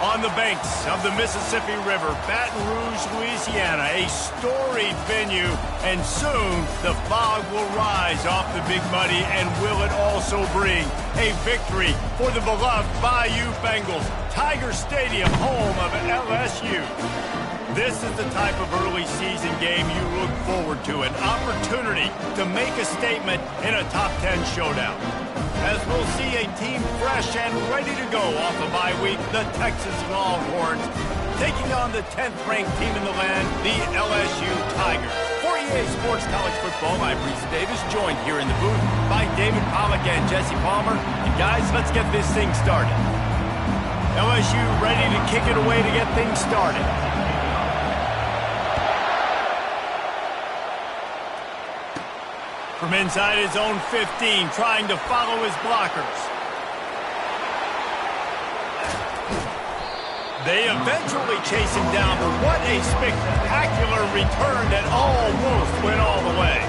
On the banks of the Mississippi River, Baton Rouge, Louisiana, a storied venue, and soon the fog will rise off the Big Muddy, and will it also bring a victory for the beloved Bayou Bengals. Tiger Stadium, home of LSU. This is the type of early season game you look forward to, an opportunity to make a statement in a top 10 showdown. As we'll see a team fresh and ready to go off a bye week, the Texas Longhorns taking on the 10th-ranked team in the land, the LSU Tigers. For EA Sports College Football, I'm Reese Davis, joined here in the booth by David Pollack and Jesse Palmer. And guys, let's get this thing started. LSU ready to kick it away to get things started. From inside his own 15, trying to follow his blockers. They eventually chase him down, but what a spectacular return that almost went all the way.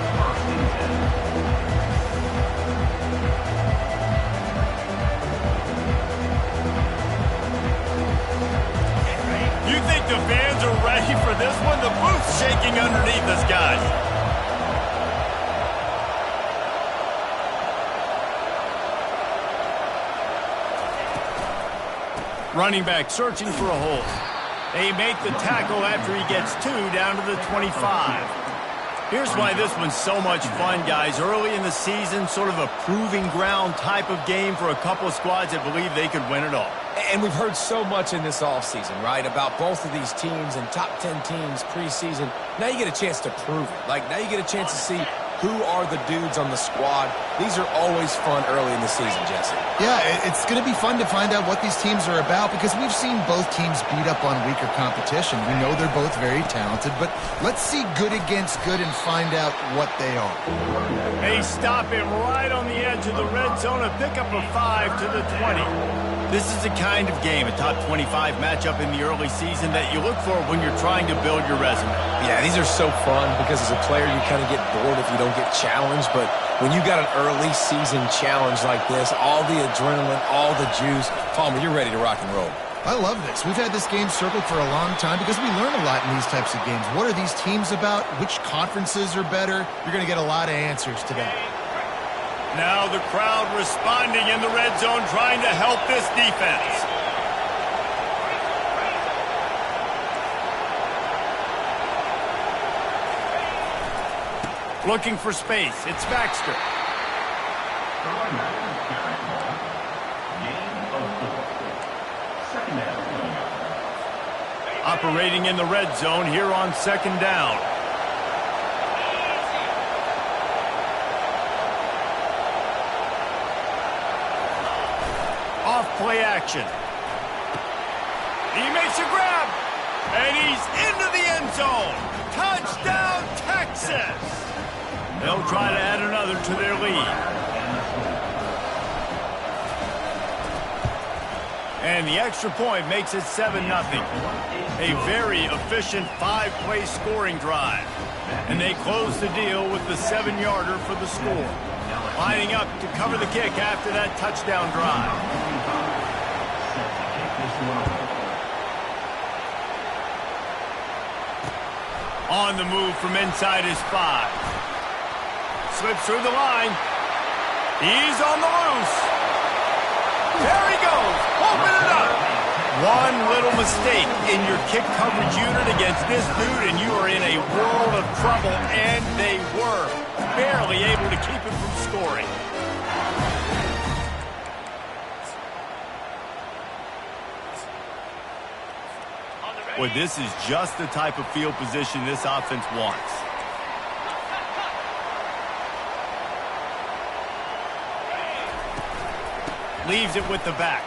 You think the fans are ready for this one? The booth's shaking underneath us, guys. Running back searching for a hole. They make the tackle after he gets 2 down to the 25. Here's why this one's so much fun, guys. Early in the season, sort of a proving ground type of game for a couple of squads that believe they could win it all. And we've heard so much in this offseason, right, about both of these teams and top 10 teams preseason. Now you get a chance to prove it. Like, now you get a chance to see who are the dudes on the squad. These are always fun early in the season, Jesse. Yeah, it's going to be fun to find out what these teams are about because we've seen both teams beat up on weaker competition. We know they're both very talented, but let's see good against good and find out what they are. They stop him right on the edge of the red zone, a pickup of 5 to the 20. This is the kind of game, a top 25 matchup in the early season, that you look for when you're trying to build your resume. Yeah, these are so fun because as a player you kind of get bored if you don't get challenged, but when you got an early season challenge like this, all the adrenaline, all the juice, Palmer, you're ready to rock and roll. I love this. We've had this game circled for a long time because we learn a lot in these types of games. What are these teams about? Which conferences are better? You're going to get a lot of answers today. Now the crowd responding in the red zone, trying to help this defense. Looking for space. It's Baxter. Operating in the red zone here on 2nd down. Off play action. He makes a grab. And he's into the end zone. Touchdown, Texas. They'll try to add another to their lead. And the extra point makes it 7-0. A very efficient 5-play scoring drive. And they close the deal with the 7-yarder for the score. Lining up to cover the kick after that touchdown drive. On the move from inside his 5. Slips through the line. He's on the loose. There he goes. Open it up. One little mistake in your kick coverage unit against this dude, and you are in a world of trouble, and they were barely able to keep it from scoring. Well, this is just the type of field position this offense wants. Leaves it with the back.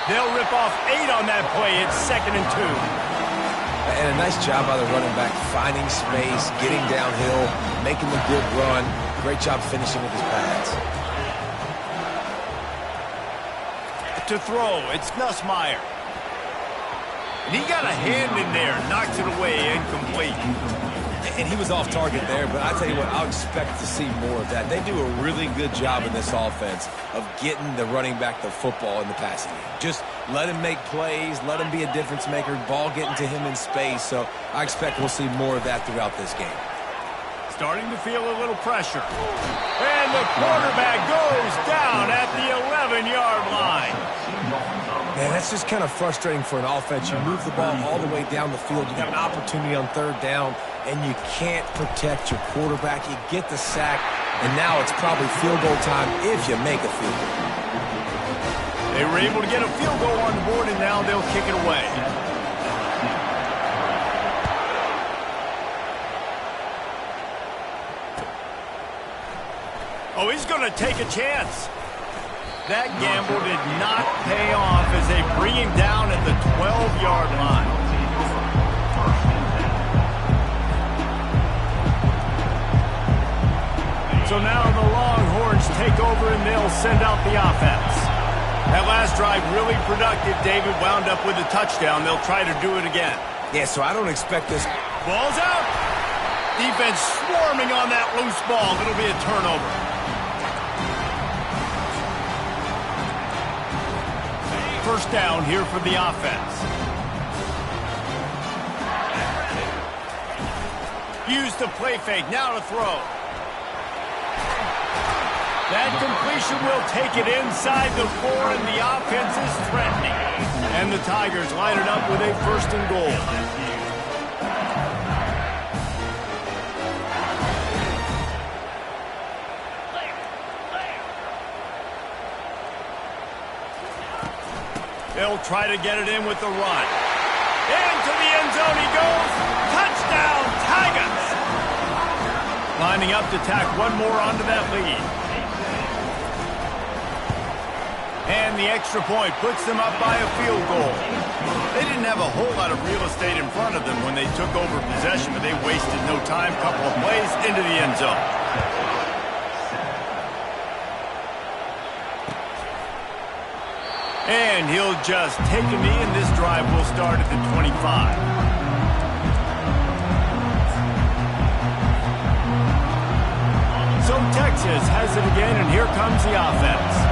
They'll rip off 8 on that play. It's 2nd and 2. And a nice job by the running back, finding space, getting downhill, making the good run. Great job finishing with his pads. To throw, it's Nussmeier. And he got a hand in there, knocks it away, incomplete. And he was off target there, but I tell you what, I'll expect to see more of that. They do a really good job in this offense of getting the running back the football in the passing game. Just let him make plays, let him be a difference maker, ball getting to him in space. So I expect we'll see more of that throughout this game. Starting to feel a little pressure. And the quarterback goes down at the 11-yard line. Man, that's just kind of frustrating for an offense. You move the ball all the way down the field. You got an opportunity on third down, and you can't protect your quarterback. You get the sack, and now it's probably field goal time if you make a field goal. They were able to get a field goal on the board, and now they'll kick it away. Oh, he's going to take a chance. That gamble did not pay off as they bring him down at the 12-yard line. So now the Longhorns take over and they'll send out the offense. That last drive really productive. David wound up with a touchdown. They'll try to do it again. Yeah, so I don't expect this. Ball's out. Defense swarming on that loose ball. It'll be a turnover. First down here for the offense. Use the play fake. Now to throw. That completion will take it inside the 4, and the offense is threatening. And the Tigers line it up with a first and goal. They'll try to get it in with the run. Into the end zone he goes. Touchdown, Tigers! Lining up to tack one more onto that lead. And the extra point puts them up by a field goal. They didn't have a whole lot of real estate in front of them when they took over possession, but they wasted no time. Couple of plays into the end zone. And he'll just take a knee, and this drive will start at the 25. So Texas has it again, and here comes the offense.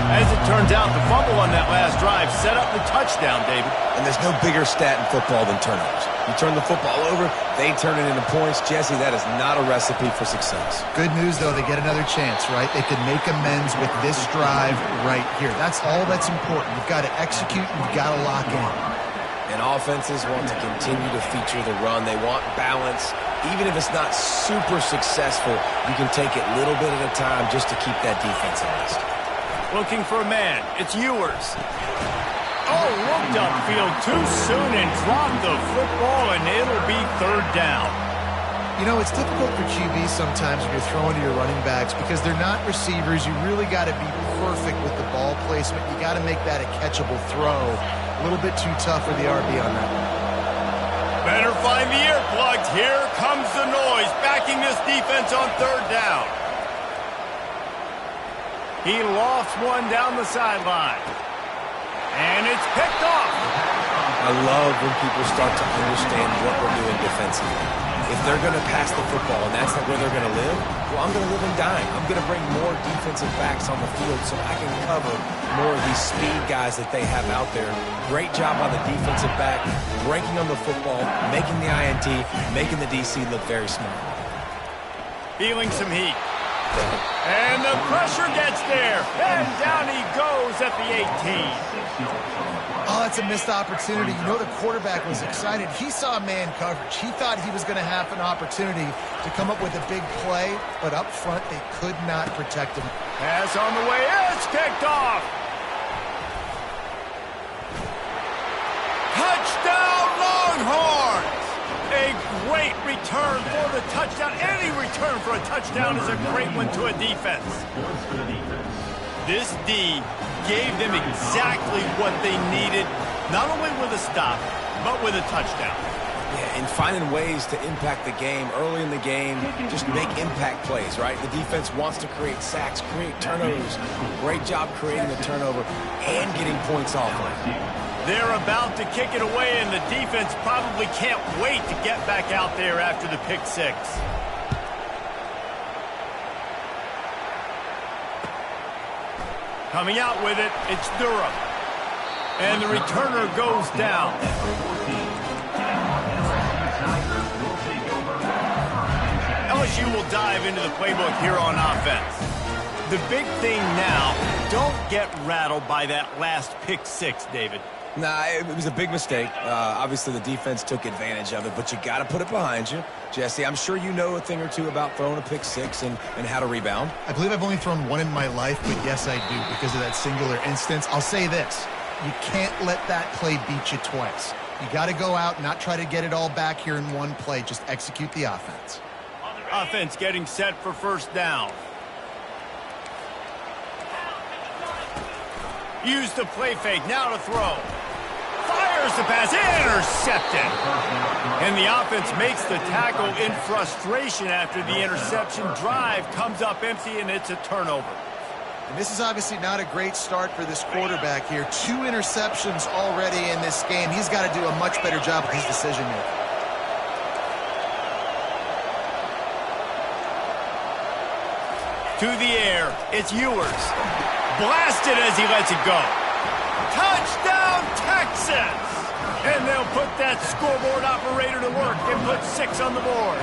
As it turns out, the fumble on that last drive set up the touchdown, David. And there's no bigger stat in football than turnovers. You turn the football over, they turn it into points. Jesse, that is not a recipe for success. Good news, though, they get another chance, right? They can make amends with this drive right here. That's all that's important. You've got to execute, you've got to lock in. And offenses want to continue to feature the run. They want balance. Even if it's not super successful, you can take it little bit at a time just to keep that defense honest. Looking for a man. It's Ewers. Oh, looked upfield too soon and dropped the football, and it'll be third down. You know, it's difficult for QBs sometimes when you're throwing to your running backs because they're not receivers. You really got to be perfect with the ball placement. You got to make that a catchable throw. A little bit too tough for the RB on that one. Better find the earplugs. Here comes the noise, backing this defense on third down. He lofts one down the sideline. And it's picked off. I love when people start to understand what we're doing defensively. If they're going to pass the football and that's not where they're going to live, well, I'm going to live and dime. I'm going to bring more defensive backs on the field so I can cover more of these speed guys that they have out there. Great job by the defensive back, breaking on the football, making the INT, making the DC look very smart. Feeling some heat. And the pressure gets there. And down he goes at the 18. Oh, that's a missed opportunity. You know the quarterback was excited. He saw man coverage. He thought he was going to have an opportunity to come up with a big play, but up front they could not protect him. Pass on the way. It's picked off. Touchdown, Longhorns! A great return for the touchdown. Any return for a touchdown is a great one to a defense. This D gave them exactly what they needed, not only with a stop, but with a touchdown. Yeah, and finding ways to impact the game early in the game, just make impact plays, right? The defense wants to create sacks, create turnovers. Great job creating the turnover and getting points off of it. They're about to kick it away, and the defense probably can't wait to get back out there after the pick six. Coming out with it, it's Durham. And the returner goes down. LSU will dive into the playbook here on offense. The big thing now, don't get rattled by that last pick six, David. Nah, it was a big mistake. Obviously, the defense took advantage of it, but you got to put it behind you. Jesse, I'm sure you know a thing or two about throwing a pick six and how to rebound. I believe I've only thrown one in my life, but yes, I do because of that singular instance. I'll say this. You can't let that play beat you twice. You got to go out and not try to get it all back here in one play. Just execute the offense. Offense getting set for first down. Use the play fake. Now to throw. Fires the pass. Intercepted. And the offense makes the tackle in frustration after the interception. Drive comes up empty, and it's a turnover. And this is obviously not a great start for this quarterback here. 2 interceptions already in this game. He's got to do a much better job with his decision making. To the air. It's Ewers. Blasted as he lets it go. Touchdown, Texas! And they'll put that scoreboard operator to work and put 6 on the board.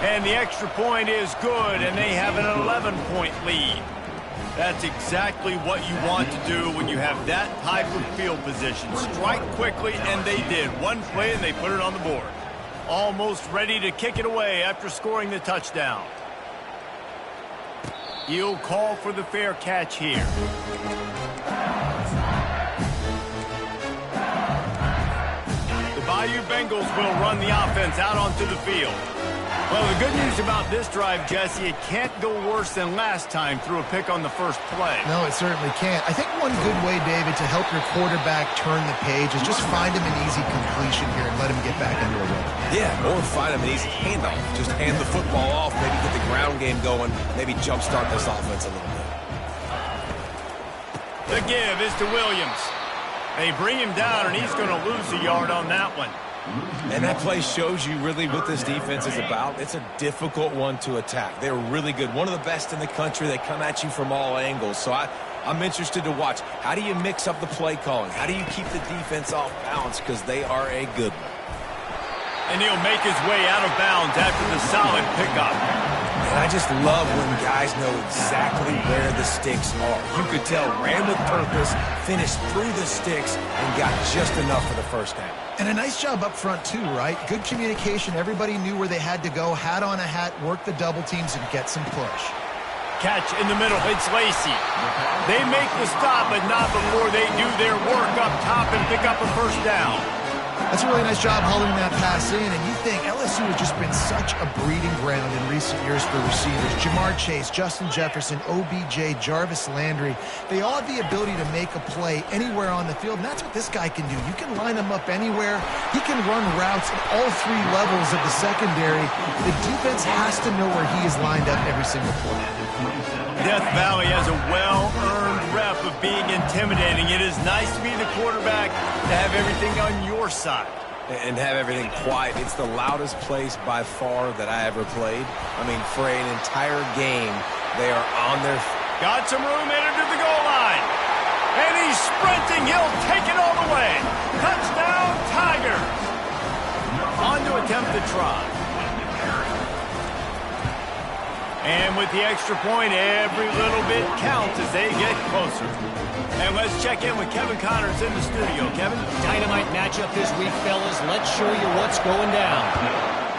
And the extra point is good, and they have an 11-point lead. That's exactly what you want to do when you have that type of field position. Strike quickly, and they did. One play, and they put it on the board. Almost ready to kick it away after scoring the touchdown. He'll call for the fair catch here. The Bayou Bengals will run the offense out onto the field. Well, the good news about this drive, Jesse, it can't go worse than last time through a pick on the first play. No, it certainly can't. I think one good way, David, to help your quarterback turn the page is just find him an easy completion here and let him get back into a rhythm. Yeah, or find him an easy handoff. Just hand the football off, maybe get the ground game going, maybe jumpstart this offense a little bit. The give is to Williams. They bring him down, and he's going to lose a yard on that one. And that play shows you really what this defense is about. It's a difficult one to attack. They're really good. One of the best in the country. They come at you from all angles. So I'm interested to watch. How do you mix up the play calling? How do you keep the defense off balance? Because they are a good one. And he'll make his way out of bounds after the solid pickup. And I just love when guys know exactly where the sticks are. You could tell ran with purpose, finished through the sticks, and got just enough for the first down. And a nice job up front, too, right? Good communication. Everybody knew where they had to go. Hat on a hat, work the double teams, and get some push. Catch in the middle. It's Lacey. They make the stop, but not before they do their work up top and pick up a first down. That's a really nice job holding that pass in, and you think LSU has just been such a breeding ground in recent years for receivers. Jamar Chase, Justin Jefferson, OBJ, Jarvis Landry, they all have the ability to make a play anywhere on the field, and that's what this guy can do. You can line him up anywhere. He can run routes at all 3 levels of the secondary. The defense has to know where he is lined up every single play. Death Valley has a well-earned rep of being intimidating. It is nice to be the quarterback, to have everything on your side. And have everything quiet. It's the loudest place by far that I ever played. I mean, for an entire game, they are on their... Got some room, headed to the goal line. And he's sprinting. He'll take it all the way. Touchdown, Tigers. On to attempt the try. And with the extra point, every little bit counts as they get closer. And let's check in with Kevin Connors in the studio. Kevin? Dynamite matchup this week, fellas. Let's show you what's going down.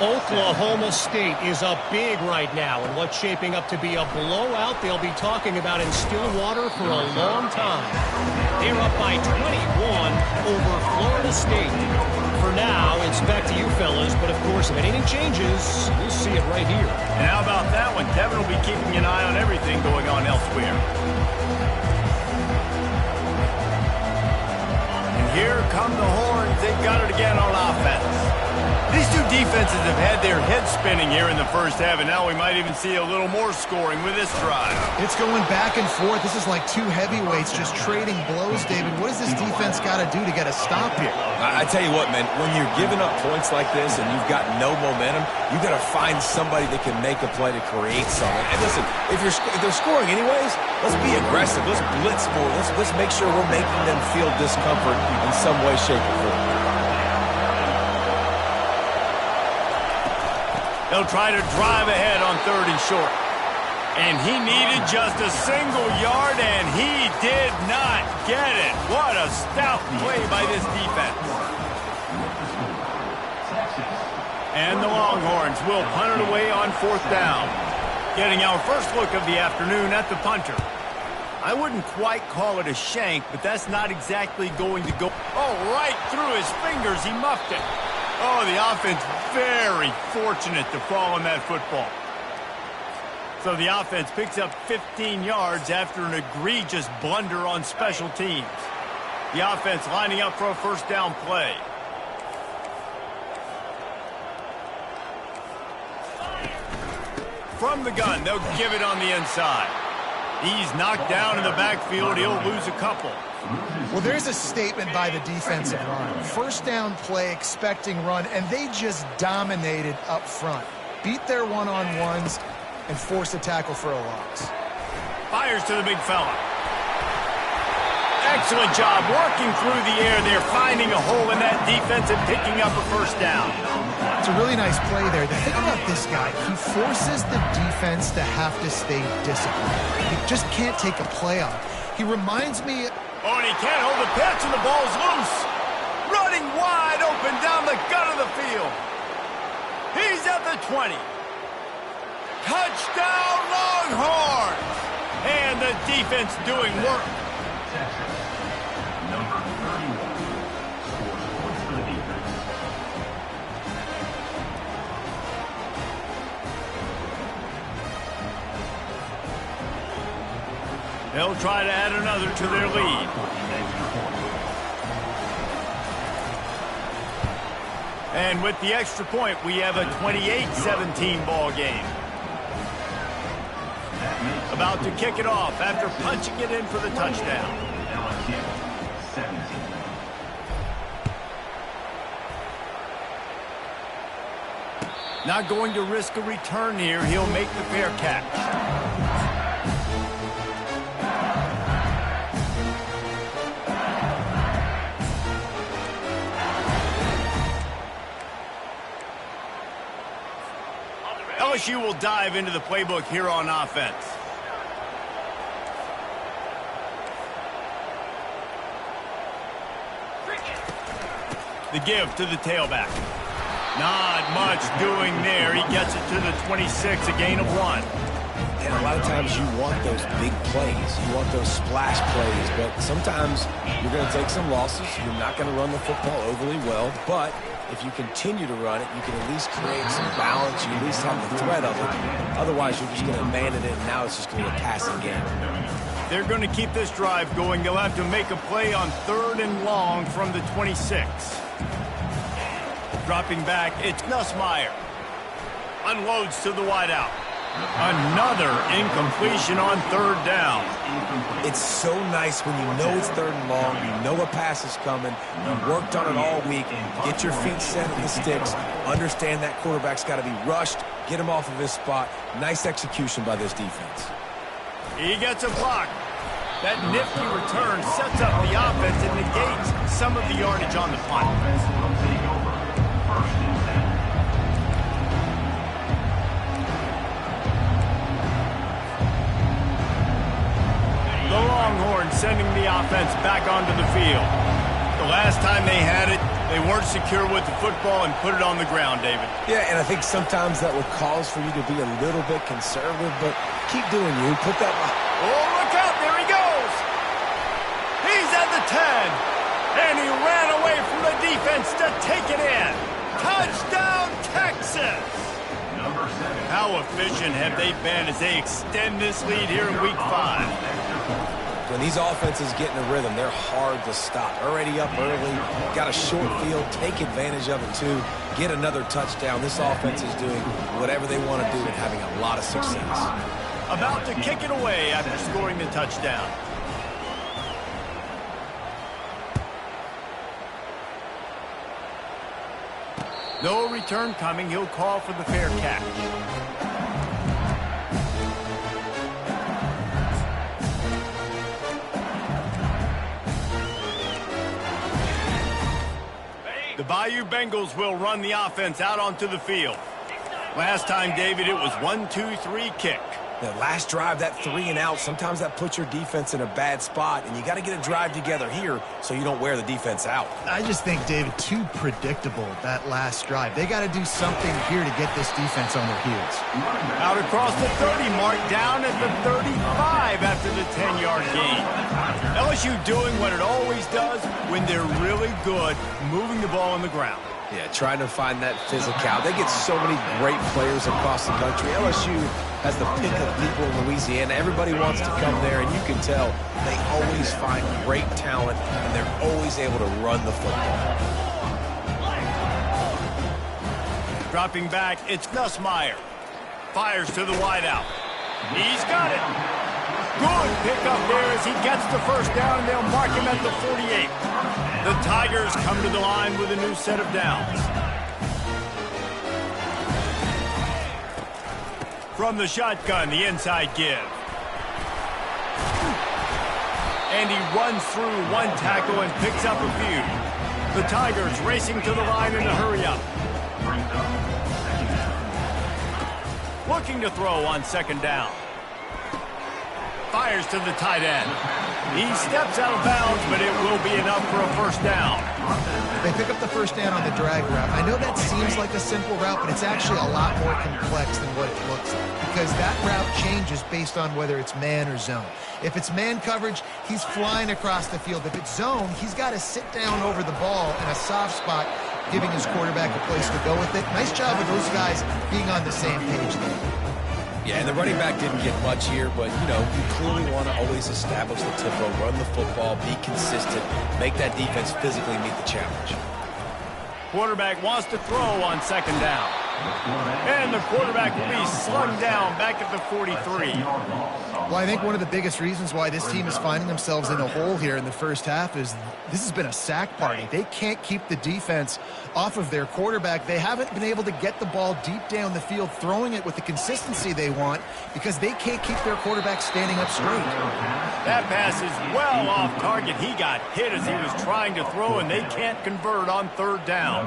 Oklahoma State is up big right now, and what's shaping up to be a blowout they'll be talking about in Stillwater for a long time. They're up by 21 over Florida State. For now, it's back to you fellas, but of course, if anything changes, you'll see it right here. And how about that one? Kevin will be keeping an eye on everything going on elsewhere. And here they've got it again on offense. These two defenses have had their heads spinning here in the first half, and now we might even see a little more scoring with this drive. It's going back and forth. This is like two heavyweights just trading blows, David. What does this defense got to do to get a stop here? I tell you what, man, when you're giving up points like this and you've got no momentum, you got to find somebody that can make a play to create something. And listen, if they're scoring anyways, let's be aggressive. Let's blitz more. Let's make sure we're making them feel discomfort in some way, shape, or form. They'll try to drive ahead on 3rd and short. And he needed just a single yard, and he did not get it. What a stout play by this defense. And the Longhorns will punt it away on 4th down. Getting our first look of the afternoon at the punter. I wouldn't quite call it a shank, but that's not exactly going to go. Oh, right through his fingers. He muffed it. Oh, the offense very fortunate to fall on that football. So the offense picks up 15 yards after an egregious blunder on special teams. The offense lining up for a 1st down play. From the gun, they'll give it on the inside. He's knocked down in the backfield. He'll lose a couple. Well, there's a statement by the defensive line. 1st down play, expecting run, and they just dominated up front. Beat their one-on-ones and forced a tackle for a loss. Fires to the big fella. Excellent job working through the air. They're finding a hole in that defense and picking up a 1st down. It's a really nice play there. The thing about this guy, he forces the defense to have to stay disciplined. He just can't take a play off. He reminds me... Oh, and he can't hold the pitch, and the ball's loose. Running wide open down the gut of the field. He's at the 20. Touchdown, Longhorns! And the defense doing work. Number 31 scores points for the defense. They'll try to add another to their lead. And with the extra point, we have a 28-17 ball game. About to kick it off after punching it in for the touchdown. Not going to risk a return here. He'll make the fair catch. LSU will dive into the playbook here on offense. The give to the tailback. Not much doing there. He gets it to the 26, a gain of 1. And a lot of times you want those big plays. You want those splash plays. But sometimes you're going to take some losses. You're not going to run the football overly well. But if you continue to run it, you can at least create some balance. You at least have the threat of it. Otherwise, you're just going to abandon it, and now it's just going to be a passing game. They're going to keep this drive going. They'll have to make a play on 3rd and long from the 26. Dropping back, it's Nussmeier. Unloads to the wideout. Another incompletion on 3rd down. It's so nice when you know it's 3rd and long, you know a pass is coming, you worked on it all week, get your feet set at the sticks, understand that quarterback's got to be rushed, get him off of his spot. Nice execution by this defense. He gets a block. That nifty return sets up the offense and negates some of the yardage on the punt. The Longhorns sending the offense back onto the field. The last time they had it, they weren't secure with the football and put it on the ground, David. Yeah, and I think sometimes that will cause for you to be a little bit conservative, but keep doing you. Put that... Oh, look out. There he goes. He's at the 10. And he ran away from the defense to take it in. Touchdown, Texas. How efficient have they been as they extend this lead here in Week 5? When these offenses get in a rhythm, they're hard to stop. Already up early, got a short field, take advantage of it too, get another touchdown. This offense is doing whatever they want to do and having a lot of success. About to kick it away after scoring the touchdown. No return coming. He'll call for the fair catch. The Bayou Bengals will run the offense out onto the field. Last time, David, it was 1-2-3 kick. The last drive, that 3 and out, sometimes that puts your defense in a bad spot, and you got to get a drive together here so you don't wear the defense out. I just think, David, too predictable, that last drive. They got to do something here to get this defense on their heels. Out across the 30 mark, down at the 35 after the 10-yard gain. LSU doing what it always does when they're really good, moving the ball on the ground. Yeah, trying to find that physicality. They get so many great players across the country. LSU has the pick of people in Louisiana. Everybody wants to come there, and you can tell they always find great talent, and they're always able to run the football. Dropping back, it's Nussmeier. Fires to the wideout. He's got it. Good pickup there as he gets the first down, and they'll mark him at the 48. The Tigers come to the line with a new set of downs. From the shotgun, the inside give. And he runs through one tackle and picks up a few. The Tigers racing to the line in a hurry up. Looking to throw on second down. Fires to the tight end. He steps out of bounds, but it will be enough for a first down. They pick up the first down on the drag route. I know that seems like a simple route, but it's actually a lot more complex than what it looks like, because that route changes based on whether it's man or zone. If it's man coverage, he's flying across the field. If it's zone, he's got to sit down over the ball in a soft spot, giving his quarterback a place to go with it. Nice job of those guys being on the same page there. Yeah, and the running back didn't get much here, but, you know, you clearly want to always establish the tempo, run the football, be consistent, make that defense physically meet the challenge. Quarterback wants to throw on second down. And the quarterback will be slung down back at the 43. Well, I think one of the biggest reasons why this team is finding themselves in a hole here in the first half is this has been a sack party. They can't keep the defense off of their quarterback. They haven't been able to get the ball deep down the field, throwing it with the consistency they want, because they can't keep their quarterback standing up straight. That pass is well off target. He got hit as he was trying to throw, and they can't convert on third down.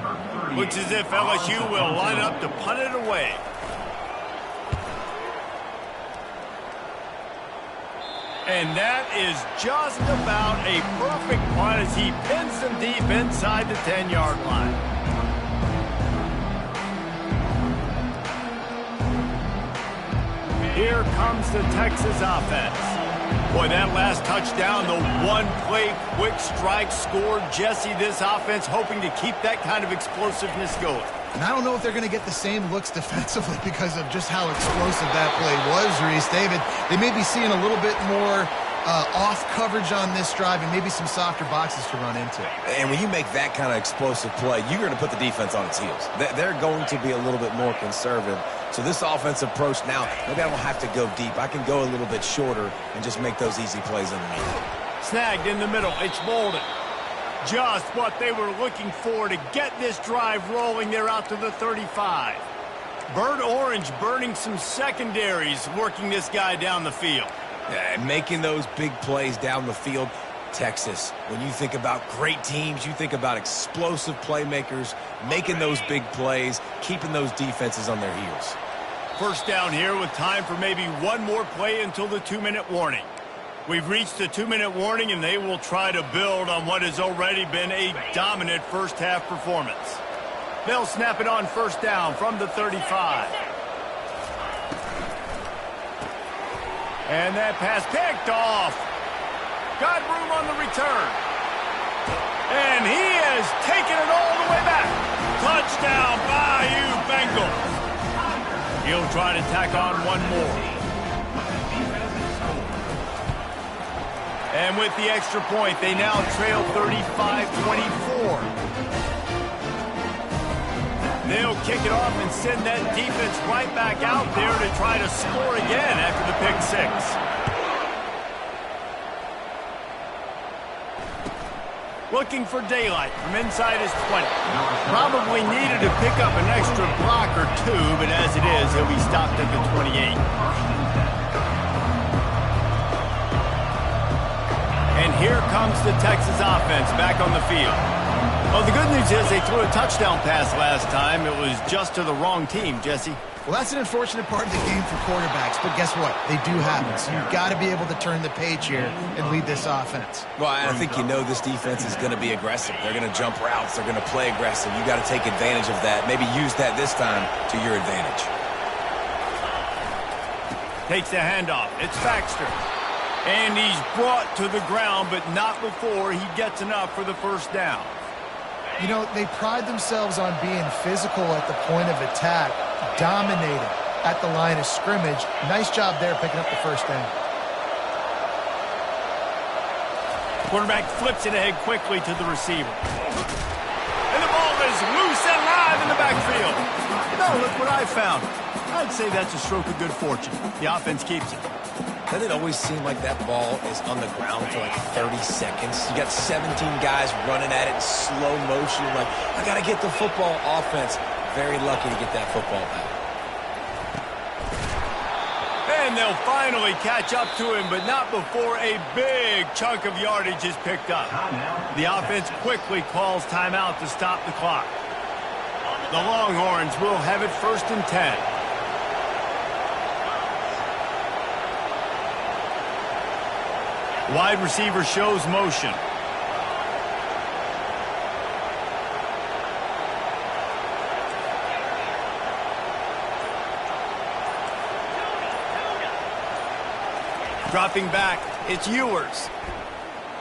Looks as if LSU will line up to punt it away. And that is just about a perfect punt as he pins them deep inside the 10-yard line. Here comes the Texas offense. Boy, that last touchdown, the one-play quick strike scored. Jesse, this offense hoping to keep that kind of explosiveness going. And I don't know if they're going to get the same looks defensively because of just how explosive that play was, Reese. David, they may be seeing a little bit more off coverage on this drive and maybe some softer boxes to run into. And when you make that kind of explosive play, you're going to put the defense on its heels. They're going to be a little bit more conservative. So this offensive approach now, maybe I don't have to go deep. I can go a little bit shorter and just make those easy plays underneath. Snagged in the middle. It's Bolden. Just what they were looking for to get this drive rolling. They're out to the 35. Bird Orange burning some secondaries, working this guy down the field. Yeah, and making those big plays down the field. Texas, when you think about great teams, you think about explosive playmakers, making those big plays, keeping those defenses on their heels. First down here with time for maybe one more play until the 2-minute warning. We've reached the 2-minute warning, and they will try to build on what has already been a dominant first-half performance. They'll snap it on first down from the 35. And that pass picked off. Got room on the return. And he has taken it all the way back. Touchdown, Bayou Bengals. He'll try to tack on one more. And with the extra point, they now trail 35-24. They'll kick it off and send that defense right back out there to try to score again after the pick six. Looking for daylight from inside his 20. Probably needed to pick up an extra block or two, but as it is, he'll be stopped at the 28. And here comes the Texas offense back on the field. Well, the good news is they threw a touchdown pass last time. It was just to the wrong team, Jesse. Well, that's an unfortunate part of the game for quarterbacks, but guess what? They do happen, so you've got to be able to turn the page here and lead this offense. Well, I think you know this defense is going to be aggressive. They're going to jump routes. They're going to play aggressive. You got to take advantage of that. Maybe use that this time to your advantage. Takes the handoff. It's Baxter. And he's brought to the ground, but not before he gets enough for the first down. You know, they pride themselves on being physical at the point of attack, dominating at the line of scrimmage. Nice job there picking up the first down. Quarterback flips it ahead quickly to the receiver. And the ball is loose and live in the backfield. No, look what I found. I'd say that's a stroke of good fortune. The offense keeps it. Doesn't it always seem like that ball is on the ground for like 30 seconds? You got 17 guys running at it in slow motion. Like, I got to get the football. Offense, very lucky to get that football back. And they'll finally catch up to him, but not before a big chunk of yardage is picked up. The offense quickly calls timeout to stop the clock. The Longhorns will have it 1st and 10. Wide receiver shows motion. Dropping back, it's Ewers.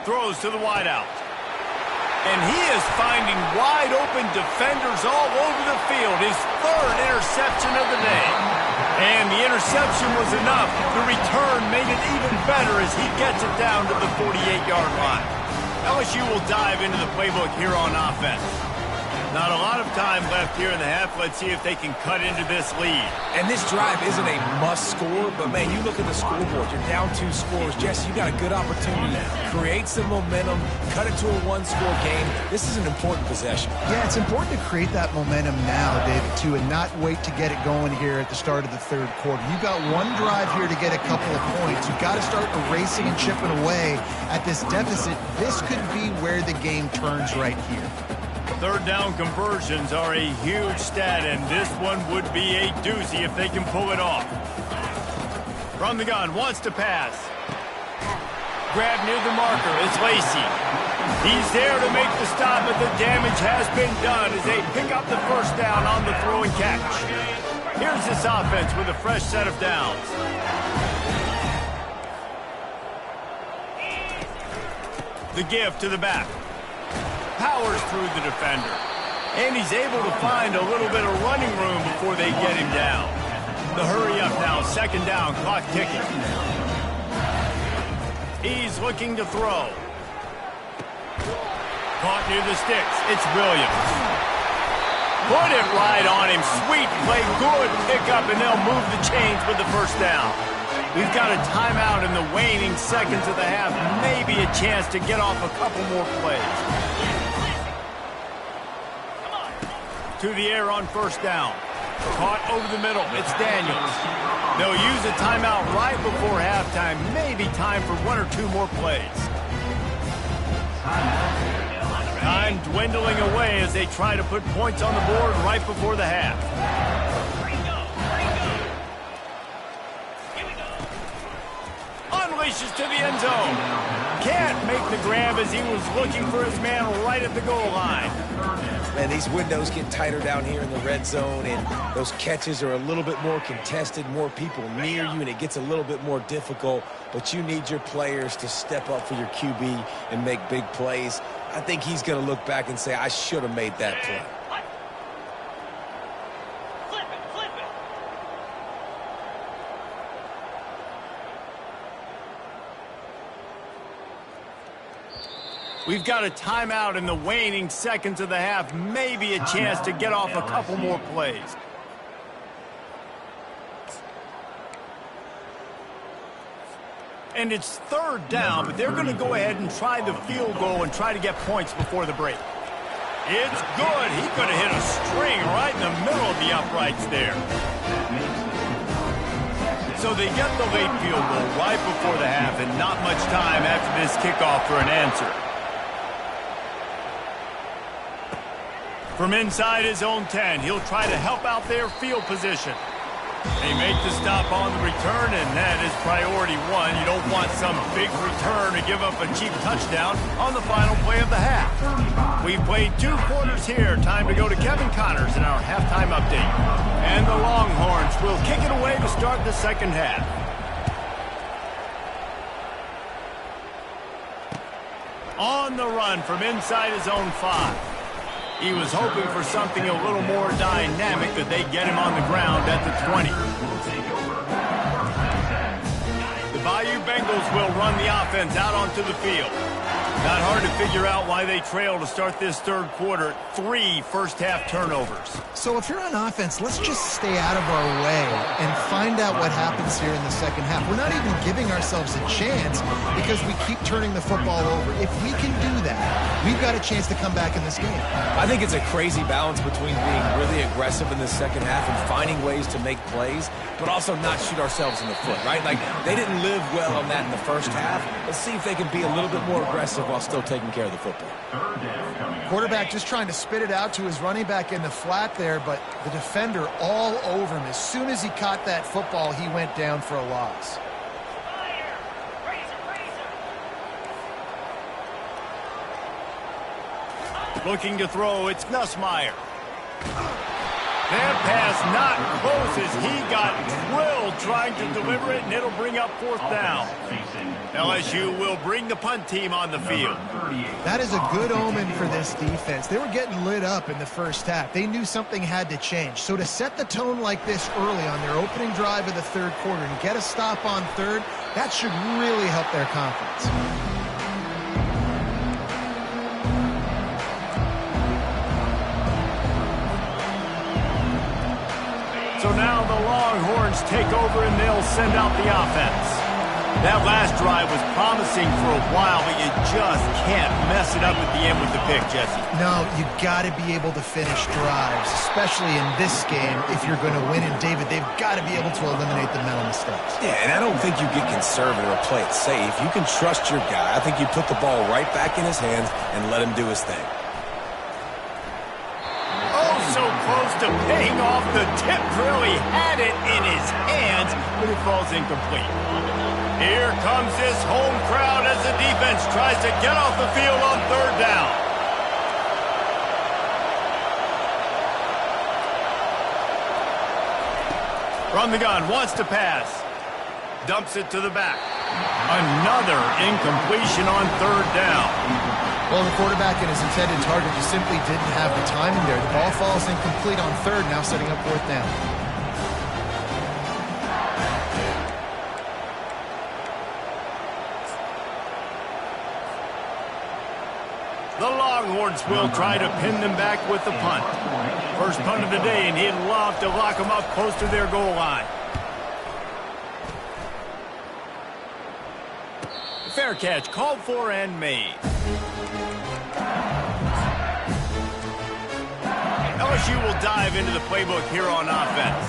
Throws to the wideout. And he is finding wide open defenders all over the field. His 3rd interception of the day. And the interception was enough. The return made it even better as he gets it down to the 48-yard line. LSU will dive into the playbook here on offense. Not a lot of time left here in the half. Let's see if they can cut into this lead. And this drive isn't a must score, but man, you look at the scoreboard. You're down 2 scores. Jesse, you got a good opportunity to create some momentum, cut it to a 1-score game. This is an important possession. Yeah, it's important to create that momentum now, David, too, and not wait to get it going here at the start of the 3rd quarter. You've got one drive here to get a couple of points. You've got to start erasing and chipping away at this deficit. This could be where the game turns right here. 3rd down conversions are a huge stat, and this one would be a doozy if they can pull it off. From the gun, wants to pass. Grab near the marker, it's Lacey. He's there to make the stop, but the damage has been done as they pick up the first down on the throw and catch. Here's this offense with a fresh set of downs. The give to the back. Powers through the defender. And he's able to find a little bit of running room before they get him down. The hurry up now, 2nd down, clock ticking. He's looking to throw. Caught near the sticks. It's Williams. Put it right on him. Sweet play, good pickup, and they'll move the chains with the first down. We've got a timeout in the waning seconds of the half. Maybe a chance to get off a couple more plays. To the air on 1st down. Caught over the middle. It's Daniels. They'll use a timeout right before halftime. Maybe time for 1 or 2 more plays. Time dwindling away as they try to put points on the board right before the half. Unleashes to the end zone. Can't make the grab as he was looking for his man right at the goal line. Man, these windows get tighter down here in the red zone, and those catches are a little bit more contested, more people near you, and it gets a little bit more difficult. But you need your players to step up for your QB and make big plays. I think he's going to look back and say, I should have made that play. We've got a timeout in the waning seconds of the half. Maybe a chance to get off a couple more plays. And it's third down, but they're going to go ahead and try the field goal and try to get points before the break. It's good. He could have hit a string right in the middle of the uprights there. So they get the late field goal right before the half, and not much time after this kickoff for an answer. From inside his own 10, he'll try to help out their field position. They make the stop on the return, and that is priority one. You don't want some big return to give up a cheap touchdown on the final play of the half. We've played 2 quarters here. Time to go to Kevin Connors in our halftime update. And the Longhorns will kick it away to start the second half. On the run from inside his own 5. He was hoping for something a little more dynamic, that they get him on the ground at the 20. The Bayou Bengals will run the offense out onto the field. Not hard to figure out why they trail to start this third quarter. 3 first-half turnovers. So if you're on offense, let's just stay out of our way and find out what happens here in the second half. We're not even giving ourselves a chance because we keep turning the football over. If we can do that, we've got a chance to come back in this game. I think it's a crazy balance between being really aggressive in the second half and finding ways to make plays, but also not shoot ourselves in the foot, right? Like, they didn't live well on that in the first half. Let's see if they can be a little bit more aggressive while still taking care of the football. Quarterback just trying to spit it out to his running back in the flat there, but the defender all over him. As soon as he caught that football, he went down for a loss. Looking to throw, it's Nussmeier. That pass not close as he got drilled trying to deliver it, and it'll bring up 4th down. LSU will bring the punt team on the field. That is a good omen for this defense. They were getting lit up in the first half. They knew something had to change. So to set the tone like this early on their opening drive of the third quarter and get a stop on third, that should really help their confidence. So now the Longhorns take over and they'll send out the offense. That last drive was promising for a while, but you just can't mess it up at the end with the pick, Jesse. No, you got to be able to finish drives, especially in this game if you're going to win. And David, they've got to be able to eliminate the mental mistakes. Yeah, and I don't think you get conservative or play it safe. You can trust your guy. I think you put the ball right back in his hands and let him do his thing. So close to paying off the tip drill. He had it in his hands, but it falls incomplete. Here comes this home crowd as the defense tries to get off the field on third down. From the gun, wants to pass. Dumps it to the back. Another incompletion on third down. Well, the quarterback and his intended target just simply didn't have the timing there. The ball falls incomplete on third, now setting up 4th down. The Longhorns will try to pin them back with the punt. First punt of the day, and he'd love to lock them up close to their goal line. Fair catch, called for and made. LSU will dive into the playbook here on offense.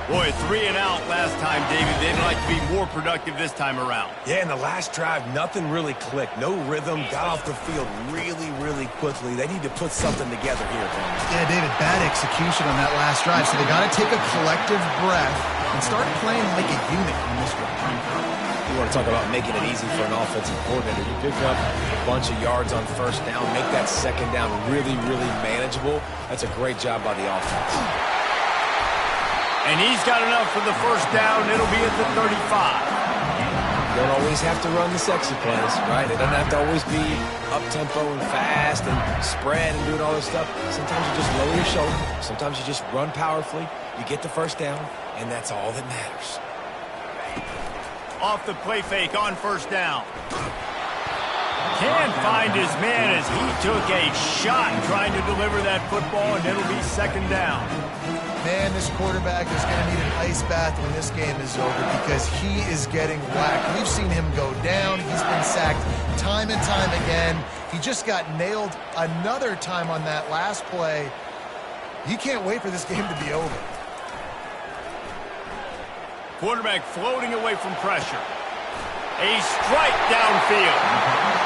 Boy, 3 and out last time, David. They'd like to be more productive this time around. Yeah, in the last drive, nothing really clicked. No rhythm, got off the field really, really quickly. They need to put something together here. Yeah, David, bad execution on that last drive. So they got to take a collective breath and start playing like a unit on this drive. You want to talk about making it easy for an offensive coordinator. You pick up a bunch of yards on first down, make that second down really, really manageable. That's a great job by the offense. And he's got enough for the first down. It'll be at the 35. You don't always have to run the sexy plays, right? It doesn't have to always be up-tempo and fast and spread and doing all this stuff. Sometimes you just lower your shoulder. Sometimes you just run powerfully. You get the first down, and that's all that matters. Off the play fake on first down. Can't Can't find his man as he took a shot trying to deliver that football, and it'll be second down. Man, this quarterback is going to need an ice bath when this game is over because he is getting whacked. We've seen him go down. He's been sacked time and time again. He just got nailed another time on that last play. You can't wait for this game to be over. Quarterback floating away from pressure. A strike downfield.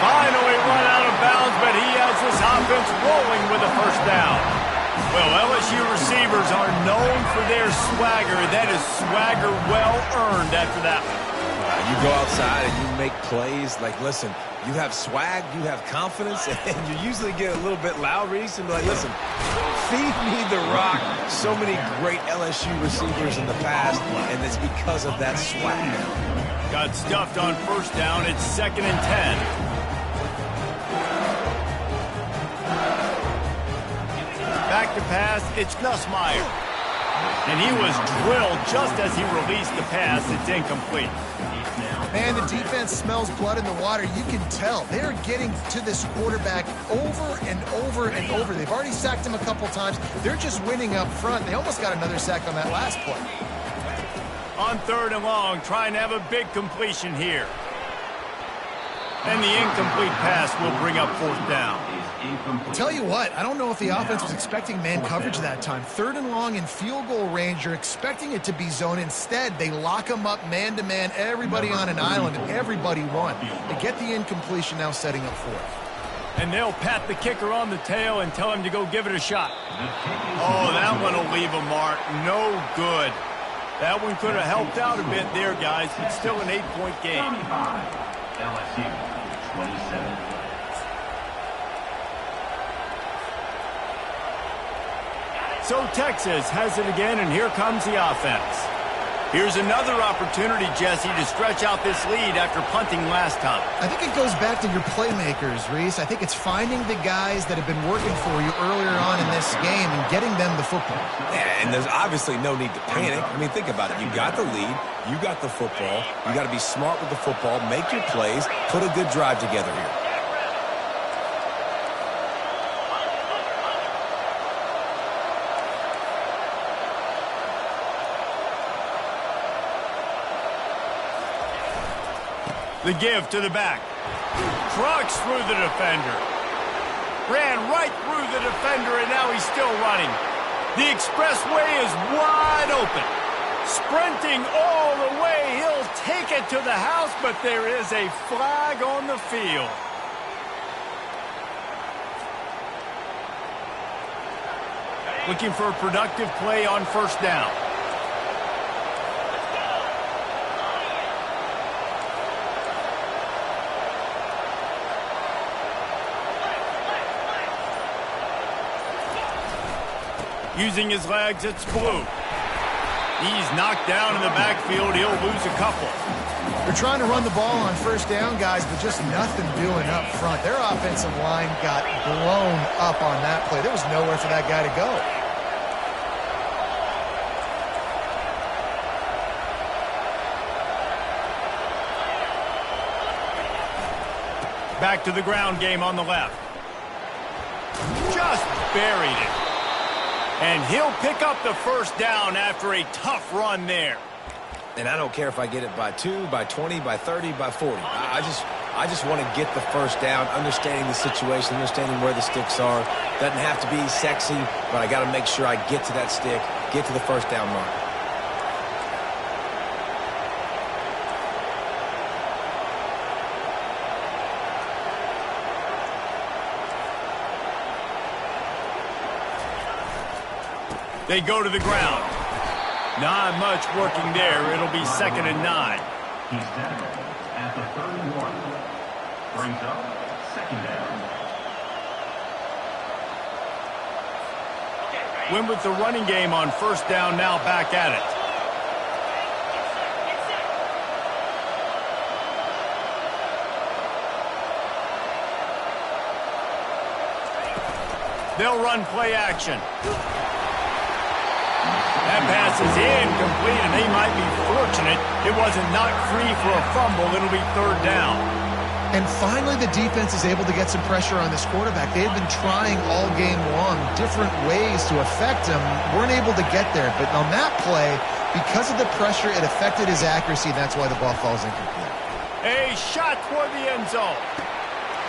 Finally run out of bounds, but he has this offense rolling with a first down. Well, LSU receivers are known for their swagger. That is swagger well earned after that one. You go outside and you make plays. Like, listen, you have swag, you have confidence, and you usually get a little bit loud, Reese, and be like, listen, feed me the rock. So many great LSU receivers in the past, and it's because of that swag. Got stuffed on first down. It's 2nd and 10. Back to pass. It's Nussmeier. And he was drilled just as he released the pass. It's incomplete. Man, the defense smells blood in the water. You can tell. They're getting to this quarterback over and over and over. They've already sacked him a couple times. They're just winning up front. They almost got another sack on that last play. On 3rd and long, trying to have a big completion here. And the incomplete pass will bring up 4th down. I'll tell you what, I don't know if the offense was expecting man coverage that time. 3rd and long in field goal range, you're expecting it to be zone. Instead, they lock them up man-to-man, everybody on an island, and everybody won. They get the incompletion now setting up 4th. And they'll pat the kicker on the tail and tell him to go give it a shot. Oh, that one will leave a mark. No good. That one could have helped out a bit there, guys, but still an 8-point game. LSU 27. So Texas has it again, and here comes the offense. Here's another opportunity, Jesse, to stretch out this lead after punting last time. I think it goes back to your playmakers, Reese. I think it's finding the guys that have been working for you earlier on in this game and getting them the football. Yeah, and there's obviously no need to panic. I mean, think about it. You got the lead. You got the football. You got to be smart with the football, make your plays, put a good drive together here. The give to the back. Trucks through the defender. Ran right through the defender, and now he's still running. The expressway is wide open. Sprinting all the way. He'll take it to the house, but there is a flag on the field. Looking for a productive play on first down. Using his legs, it's Blue. He's knocked down in the backfield. He'll lose a couple. They're trying to run the ball on first down, guys, but just nothing doing up front. Their offensive line got blown up on that play. There was nowhere for that guy to go. Back to the ground game on the left. Just buried it. And he'll pick up the first down after a tough run there. And I don't care if I get it by 2, by 20, by 30, by 40. I just want to get the first down, understanding the situation, understanding where the sticks are. Doesn't have to be sexy, but I got to make sure I get to that stick, get to the first down mark. They go to the ground. Not much working there. It'll be 2nd and 9. He's down at the 31. Brings up 2nd down. Win with the running game on first down, now back at it. They'll run play action. That pass is incomplete, and they might be fortunate it wasn't knocked free for a fumble. It'll be 3rd down. And finally, the defense is able to get some pressure on this quarterback. They've been trying all game long different ways to affect him. Weren't able to get there. But on that play, because of the pressure, it affected his accuracy, and that's why the ball falls incomplete. A shot toward the end zone.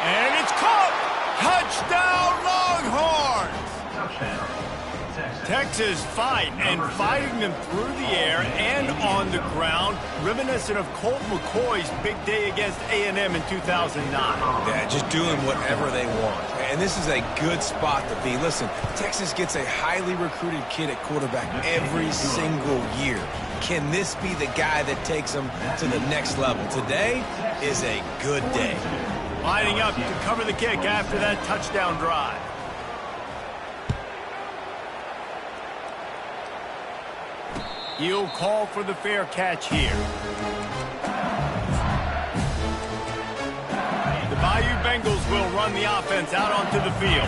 And it's caught! Touchdown, Longhorns! Touchdown. Texas fighting them through the air and on the ground, reminiscent of Colt McCoy's big day against A&M in 2009. Yeah, just doing whatever they want. And this is a good spot to be. Listen, Texas gets a highly recruited kid at quarterback every single year. Can this be the guy that takes them to the next level? Today is a good day. Lining up to cover the kick after that touchdown drive. He'll call for the fair catch here. The Bayou Bengals will run the offense out onto the field.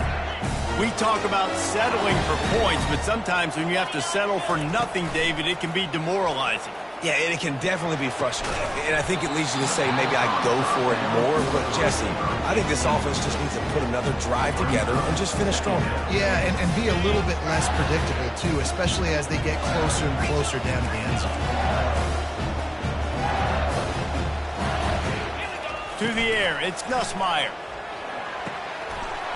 We talk about settling for points, but sometimes when you have to settle for nothing, David, it can be demoralizing. Yeah, and it can definitely be frustrating. And I think it leads you to say maybe I go for it more. But, Jesse, I think this offense just needs to put another drive together and just finish strong. Yeah, and be a little bit less predictable, too, especially as they get closer and closer down to the end zone. To the air, it's Nussmeier.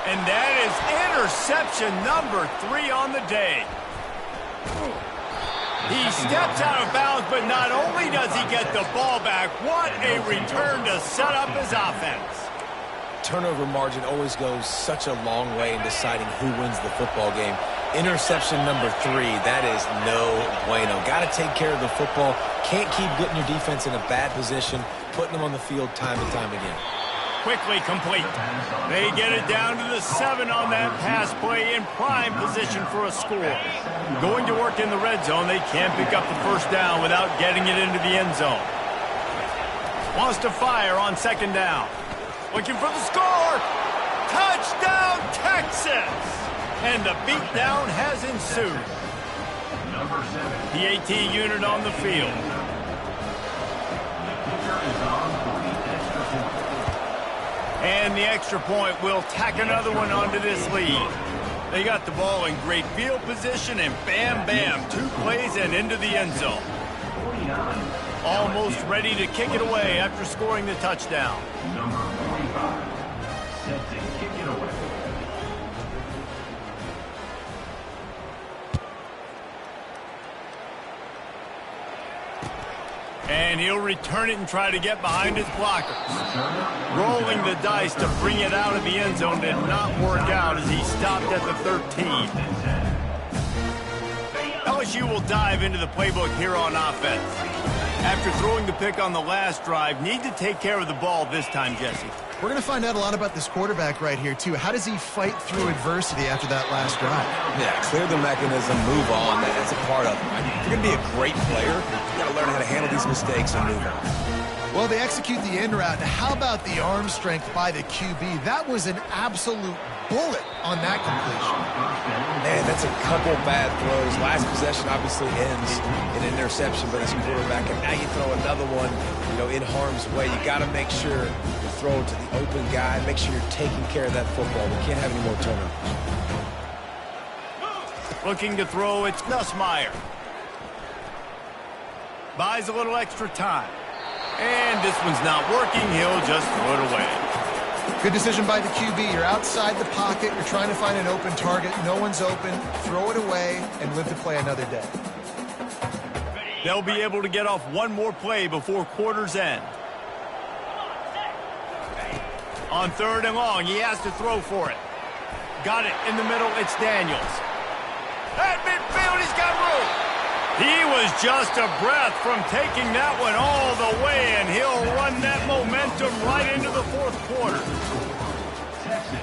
And that is interception number 3 on the day. He steps out of bounds, but not only does he get the ball back, what a return to set up his offense. Turnover margin always goes such a long way in deciding who wins the football game. Interception number 3, that is no bueno. Got to take care of the football. Can't keep getting your defense in a bad position, putting them on the field time and time again. Quickly complete. They get it down to the 7 on that pass play in prime position for a score. Going to work in the red zone, they can't pick up the first down without getting it into the end zone. Wants to fire on second down. Looking for the score. Touchdown, Texas! And the beatdown has ensued. The AT unit on the field. And the extra point will tack another one onto this lead. They got the ball in great field position, and bam, bam, 2 plays and into the end zone. Almost ready to kick it away after scoring the touchdown. Number 45, set to kick it away. And he'll return it and try to get behind his blockers. Rolling the dice to bring it out of the end zone did not work out as he stopped at the 13. LSU will dive into the playbook here on offense. After throwing the pick on the last drive, need to take care of the ball this time, Jesse. We're going to find out a lot about this quarterback right here, too. How does he fight through adversity after that last drive? Yeah, clear the mechanism, move on. That's a part of it. Right? If you're going to be a great player, you got to learn how to handle these mistakes and move on. Well, they execute the end route. How about the arm strength by the QB? That was an absolute bullet on that completion. Man, that's a couple bad throws. Last possession obviously ends in an interception by this quarterback, and now you throw another one, in harm's way. You got to make sure you throw it to the open guy. Make sure you're taking care of that football. We can't have any more turnovers. Looking to throw, it's Nussmeier. Buys a little extra time. And this one's not working. He'll just throw it away. Good decision by the QB. You're outside the pocket. You're trying to find an open target. No one's open. Throw it away and live to play another day. They'll be able to get off one more play before quarter's end. On 3rd and long, he has to throw for it. Got it in the middle. It's Daniels. At midfield, he's got room. He was just a breath from taking that one all the way, and he'll run that momentum right into the 4th quarter. Texas,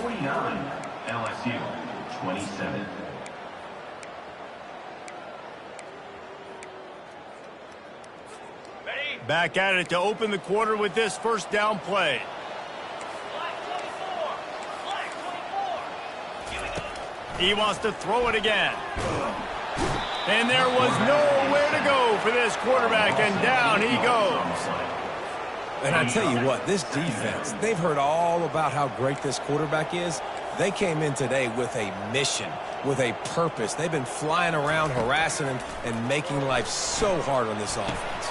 49. LSU, 27. Back at it to open the quarter with this first down play. He wants to throw it again. And there was nowhere to go for this quarterback, and down he goes. And I tell you what, this defense, they've heard all about how great this quarterback is. They came in today with a mission, with a purpose. They've been flying around, harassing him, and making life so hard on this offense.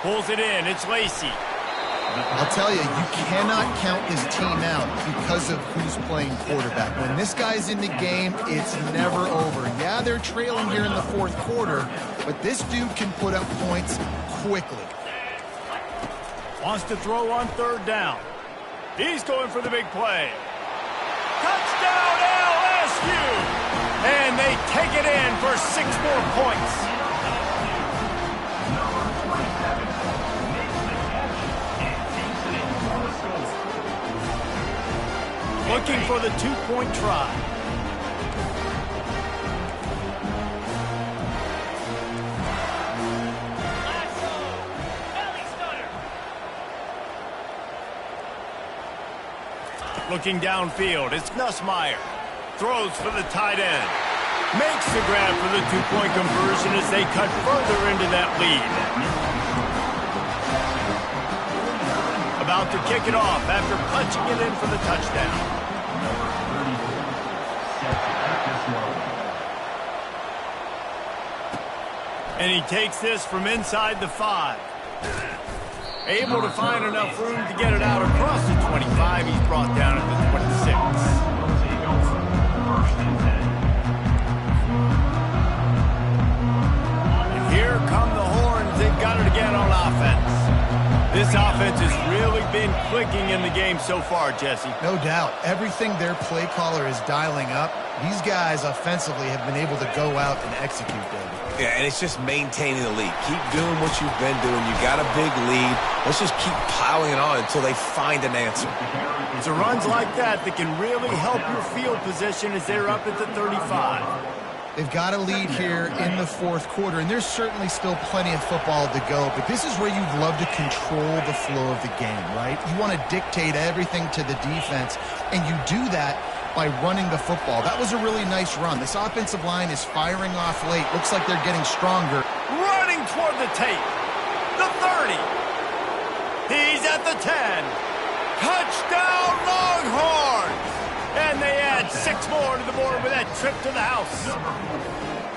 Pulls it in. It's Lacey. I'll tell you, you cannot count this team out because of who's playing quarterback. When this guy's in the game, it's never over. Yeah, they're trailing here in the fourth quarter, but this dude can put up points quickly. Wants to throw on third down. He's going for the big play. Touchdown LSU! And they take it in for 6 more points. Looking for the 2-point try. Looking downfield, it's Nussmeier. Throws for the tight end. Makes the grab for the 2-point conversion as they cut further into that lead. About to kick it off after punching it in for the touchdown. And he takes this from inside the 5. Able to find enough room to get it out across the 25. He's brought down at the 26. And here come the horns. They've got it again on offense. This offense has really been clicking in the game so far, Jesse. No doubt. Everything their play caller is dialing up, these guys offensively have been able to go out and execute, David. Yeah, and it's just maintaining the lead. Keep doing what you've been doing. You got a big lead. Let's just keep piling it on until they find an answer. It's runs like that can really help your field position as they're up at the 35. They've got a lead here in the fourth quarter, and there's certainly still plenty of football to go, but this is where you'd love to control the flow of the game, right? You want to dictate everything to the defense, and you do that by running the football. That was a really nice run. This offensive line is firing off late. Looks like they're getting stronger. Running toward the tape. The 30. He's at the 10. Touchdown Longhorns! And they add 6 more to the board with that trip to the house.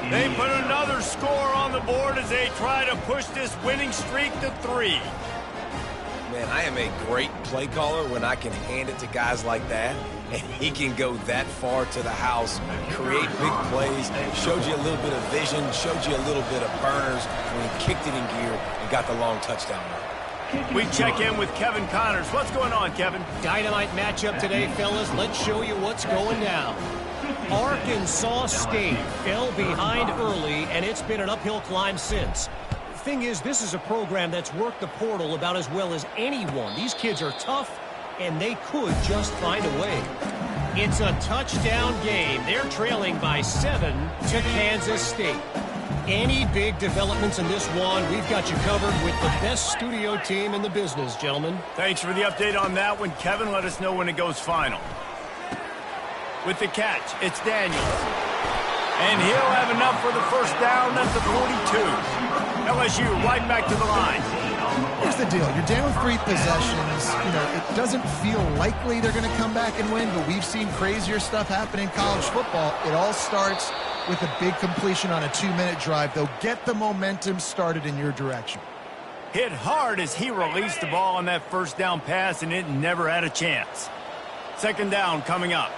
They put another score on the board as they try to push this winning streak to 3. Man, I am a great play caller when I can hand it to guys like that, and he can go that far to the house, create big plays, showed you a little bit of vision, showed you a little bit of burners when he kicked it in gear and got the long touchdown run. We check in with Kevin Connors. What's going on, Kevin? Dynamite matchup today, fellas. Let's show you what's going down. Arkansas State fell behind early, and it's been an uphill climb since. Thing is, this is a program that's worked the portal about as well as anyone. These kids are tough, and they could just find a way. It's a touchdown game. They're trailing by 7 to Kansas State. Any big developments in this one, we've got you covered with the best studio team in the business, gentlemen. Thanks for the update on that one, Kevin. Let us know when it goes final. With the catch, it's Daniels. And he'll have enough for the first down at the 42. LSU right back to the line. Here's the deal. You're down 3 possessions. You know, it doesn't feel likely they're going to come back and win, but we've seen crazier stuff happen in college football. It all starts with a big completion on a 2-minute drive. They'll get the momentum started in your direction. Hit hard as he released the ball on that first down pass, and it never had a chance. Second down coming up.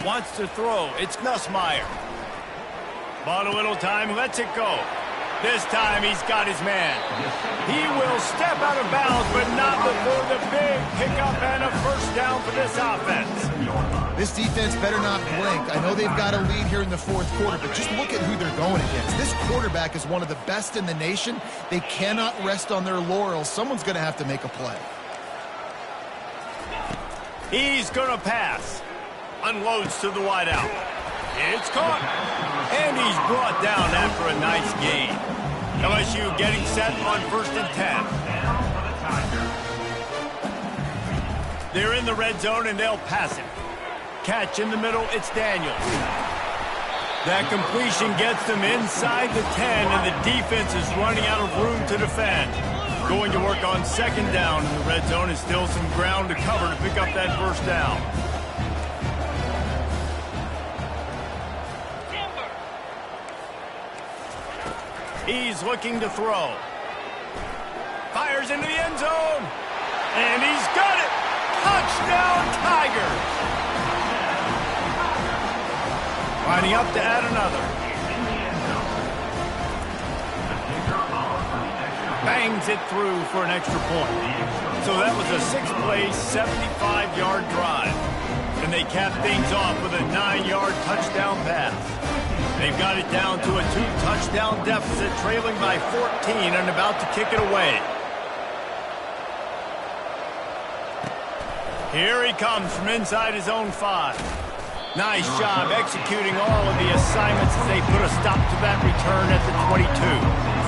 Wants to throw. It's Nussmeier. Bought a little time, lets it go. This time he's got his man. He will step out of bounds, but not before the big pickup and a first down for this offense. This defense better not blink. I know they've got a lead here in the fourth quarter, but just look at who they're going against. This quarterback is one of the best in the nation. They cannot rest on their laurels. Someone's going to have to make a play. He's going to pass. Unloads to the wideout. It's caught. And he's brought down after a nice gain. LSU getting set on 1st and 10. They're in the red zone, and they'll pass it. Catch in the middle, it's Daniels. That completion gets them inside the 10, and the defense is running out of room to defend. Going to work on second down in the red zone. Is still some ground to cover to pick up that first down. He's looking to throw. Fires into the end zone. And he's got it. Touchdown, Tigers. Lining up to add another. Bangs it through for an extra point. So that was a 6-play, 75-yard drive. And they cap things off with a 9-yard touchdown pass. They've got it down to a 2-touchdown deficit, trailing by 14 and about to kick it away. Here he comes from inside his own 5. Nice job executing all of the assignments as they put a stop to that return at the 22.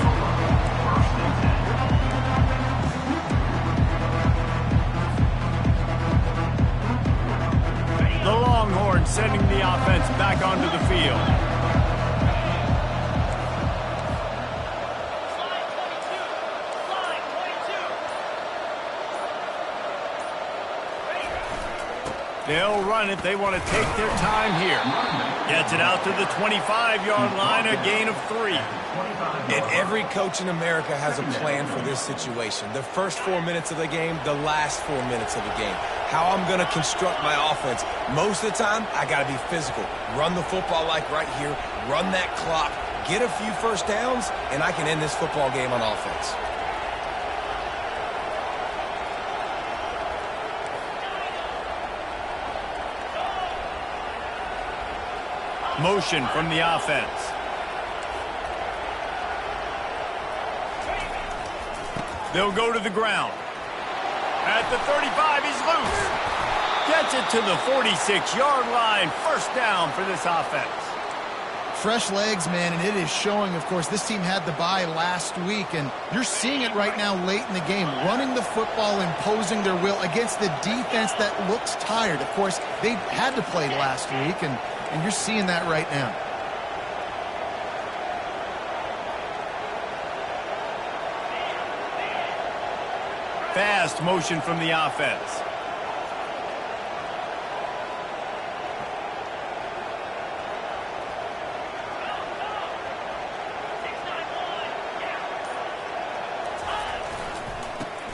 The Longhorns sending the offense back onto the field. They'll run it. They want to take their time here. Gets it out to the 25-yard line, a gain of 3. And every coach in America has a plan for this situation. The first 4 minutes of the game, the last 4 minutes of the game. How I'm going to construct my offense. Most of the time, I got to be physical. Run the football like right here. Run that clock. Get a few first downs, and I can end this football game on offense. Motion from the offense. They'll go to the ground. At the 35, he's loose. Gets it to the 46-yard line. First down for this offense. Fresh legs, man, and it is showing, of course. This team had the bye last week, and you're seeing it right now late in the game. Running the football, imposing their will against the defense that looks tired. Of course, they had to play last week, and you're seeing that right now. Fast motion from the offense.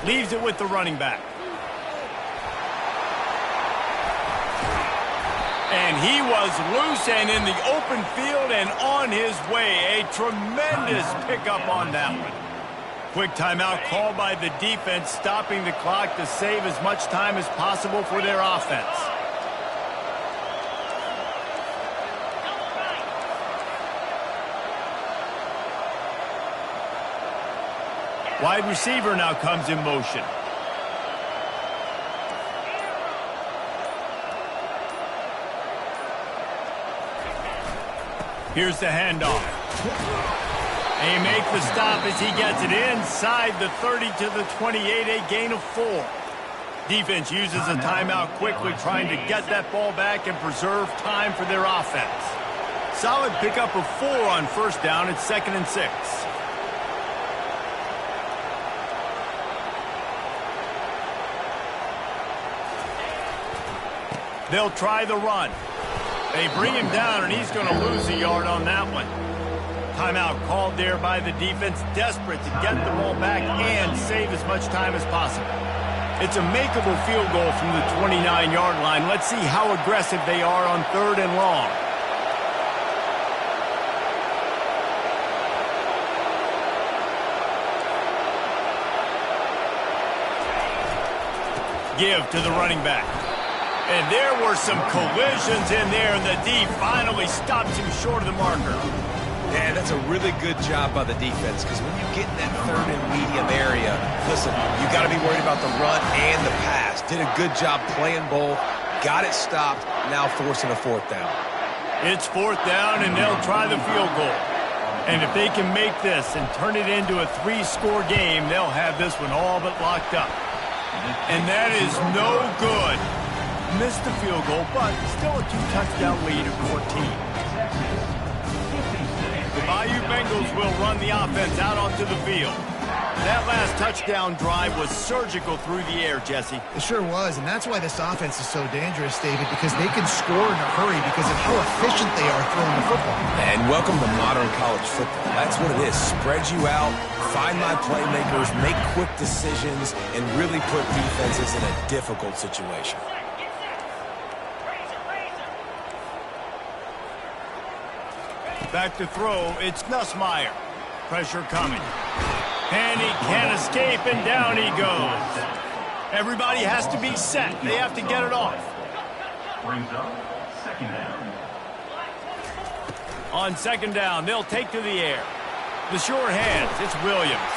Leaves it with the running back. And he was loose and in the open field and on his way. A tremendous pickup on that one. Quick timeout called by the defense, stopping the clock to save as much time as possible for their offense. Wide receiver now comes in motion. Here's the handoff. They make the stop as he gets it inside the 30 to the 28, a gain of 4. Defense uses a timeout quickly, trying to get that ball back and preserve time for their offense. Solid pickup of 4 on first down. It's 2nd and 6. They'll try the run. They bring him down, and he's going to lose a yard on that one. Timeout called there by the defense, desperate to get the ball back and save as much time as possible. It's a makeable field goal from the 29-yard line. Let's see how aggressive they are on 3rd and long. Give to the running back. And there were some collisions in there, and the D finally stops him short of the marker. Yeah, that's a really good job by the defense, because when you get in that 3rd and medium area, listen, you got to be worried about the run and the pass. Did a good job playing both, got it stopped, now forcing a 4th down. It's 4th down, and they'll try the field goal. And if they can make this and turn it into a 3-score game, they'll have this one all but locked up. And that is no good. Missed the field goal, but still a 2-touchdown lead of 14. The Bayou Bengals will run the offense out onto the field. That last touchdown drive was surgical through the air, Jesse. It sure was, and that's why this offense is so dangerous, David, because they can score in a hurry because of how efficient they are throwing the football. And welcome to modern college football. That's what it is. Spread you out, find my playmakers, make quick decisions, and really put defenses in a difficult situation. Back to throw, it's Nussmeier. Pressure coming. And he can't escape, and down he goes. Everybody has to be set. They have to get it off. Brings up second down. On second down, they'll take to the air. The sure hands, it's Williams.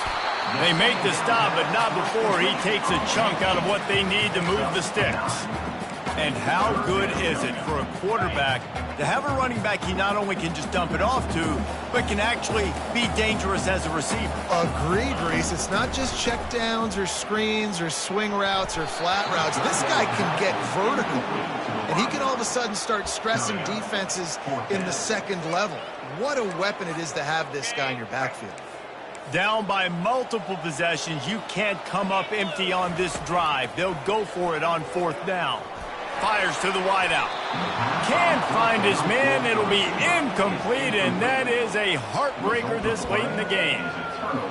They make the stop, but not before he takes a chunk out of what they need to move the sticks. And how good is it for a quarterback to have a running back he not only can just dump it off to, but can actually be dangerous as a receiver? Agreed, Reese. It's not just checkdowns or screens or swing routes or flat routes. This guy can get vertical, and he can all of a sudden start stressing defenses in the second level. What a weapon it is to have this guy in your backfield. Down by multiple possessions, you can't come up empty on this drive. They'll go for it on fourth down. Fires to the wideout. Can't find his man. It'll be incomplete, and that is a heartbreaker this late in the game.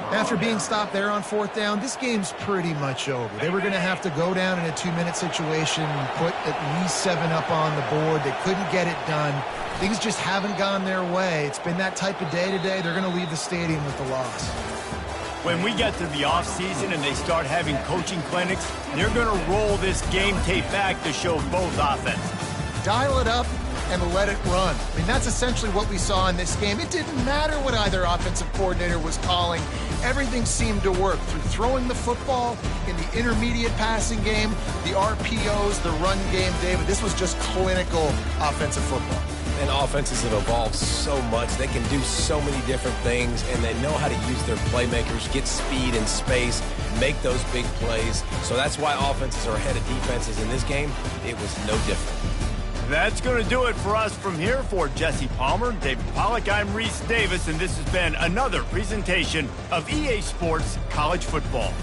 After being stopped there on fourth down, this game's pretty much over. They were going to have to go down in a 2-minute situation and put at least 7 up on the board. They couldn't get it done. Things just haven't gone their way. It's been that type of day today. They're going to leave the stadium with the loss. When we get to the offseason and they start having coaching clinics, they're going to roll this game tape back to show both offenses. Dial it up and let it run. I mean, that's essentially what we saw in this game. It didn't matter what either offensive coordinator was calling. Everything seemed to work through throwing the football, in the intermediate passing game, the RPOs, the run game. David, this was just clinical offensive football. And offenses have evolved so much. They can do so many different things, and they know how to use their playmakers, get speed and space, make those big plays. So that's why offenses are ahead of defenses in this game. It was no different. That's going to do it for us from here. For Jesse Palmer, David Pollack, I'm Reese Davis, and this has been another presentation of EA Sports College Football.